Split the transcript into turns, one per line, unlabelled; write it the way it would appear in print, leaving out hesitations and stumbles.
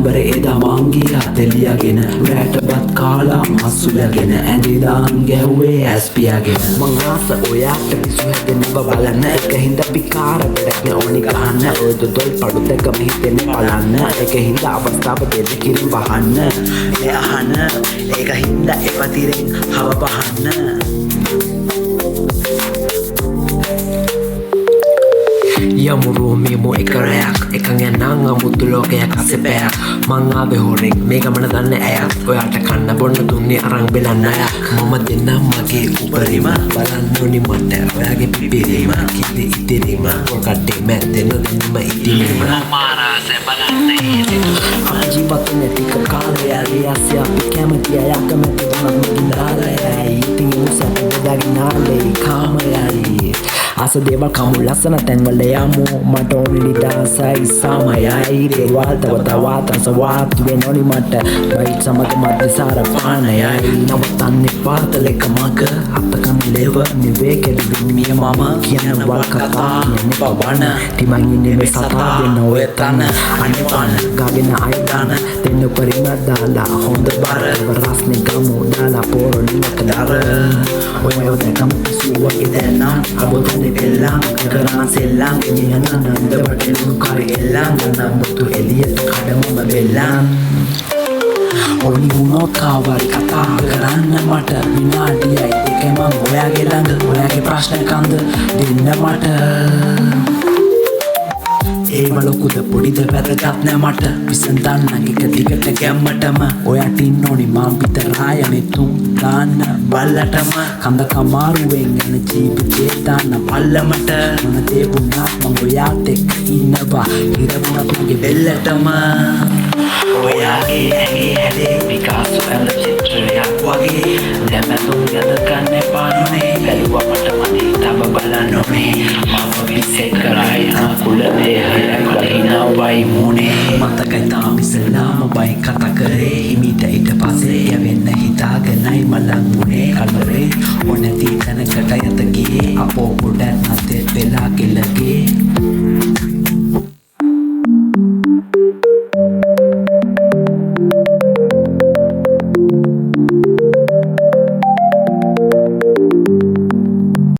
නොබර එදා මංගියා තෙලියගෙන රැටපත් කාලා මස්සුලගෙන ඇඳිදාන් ගැව්වේ ඇස් පියාගෙන මං ආස ඔයාට පිස්සු හැදෙන්න බලන්න එක හින්දා පිකාර වැඩක් නෑ ඕනි ගහන්න ඔය දොල් පඩු දෙකම හිතෙන්නේ බලන්න එක හින්දා අවස්ථාව දෙන්න කිරින් වහන්න මේ අහන ඒක හින්දා එපතිරෙන් හව පහන්න යමුරුවමීමු එක රැයක් එකන් එන්නම් අමුතු ලෝකයක් අසෙපෑයක් මං ආවේ හොරෙක් මේ ගමන දන්න ඇයත් ඔයාට කන්න බොන්න දුන්නේ අරන් බෙලන්න අයක් මම දෙන්නම් මගේ උපරිම බලන්න ඕනි මට ඔයාගේ පිපිරීම කිව්වේ ඉතිරීම පොකට්ටේ මැද්දෙන දෙන්නම ඉතිරීම මාරාසේ බලන්න ජීවත් නැතික කාලයගේ ආසිය අපි කැමති අය කැමති දුන්නත් මගින් දාලයි ඉතින් මුසත් බෙදාගෙන ආලේ කාමයයි ආස දේවල් කමු ලස්සන තැන්වල යමු මට ඕනි නිදාසයි සමයයි දේවල් තව තවත් රසවත් වෙනෝනි මට බයිට් සමග මද්දසාර පානයයි නවතන්නේ පාතලෙක මග අත්තකම් ලෙව නිවේ කෙලිමිය මම කියන වල් කතා කියන්නේ බවන ටිමන් ඉන්නේ මේ සතා දෙන්න ඔය තන අනිපන ගාගෙන අයිදාන දෙන්න පරිම දාලා හොඳ බර රස්නේ ගමු දාලා පොරොනියට දර ඔය දෙකම සුව ඉදෙනම් අබොතනේ එල්ලම් කරන සෙල්ලම් යන නන්ද වටලු කර එල්ලම් නම් මුතු එළියට කඩමම බෙල්ලම් ඕනි වුණොත් කාවරි කතා කරන්න මට විනාඩියයි දෙකම ඔයාගේ ළඟ ඔයාගේ ප්‍රශ්න කන්ද දෙන්න මට ඒව ලොකුද පොඩිද වැදගත් නෑ මට විසඳන්න එක දිගට ගැම්මටම ඔයාට ඉන්න ඕනි මං විතරයි අනිතුම් දාන්න බල්ලටම කඳ කමාරුවෙන් යන ජීවිතේ දාන්න පල්ලමට මොන දේ වුණත් මං ඔයාත් එක්ක ඉන්නවා හිර වුණත් මගේ බෙල්ලටම ඔයාගේ ඇගේ හැඩේ විකාසු ඇල චිත්‍රයක් වගේ දැමැතුම් යද ගන්න එපා නොනේ බැලුවා මට මනේ තව බලන්න ඕනේ මම විසෙත් කරයි කුලදේ හිනාවයි මුණේ මතකයි තාම ඉස්සෙල්ලාම බයි කතා කරේ හිමිට ඊට පස්සේ යවෙන්න හිතාගෙනයි මලන් මුණේ කලරේ ඕනැති තැනකට යත ගියේ අපෝ පොඩක් නැතේ වෙලා කෙලගේ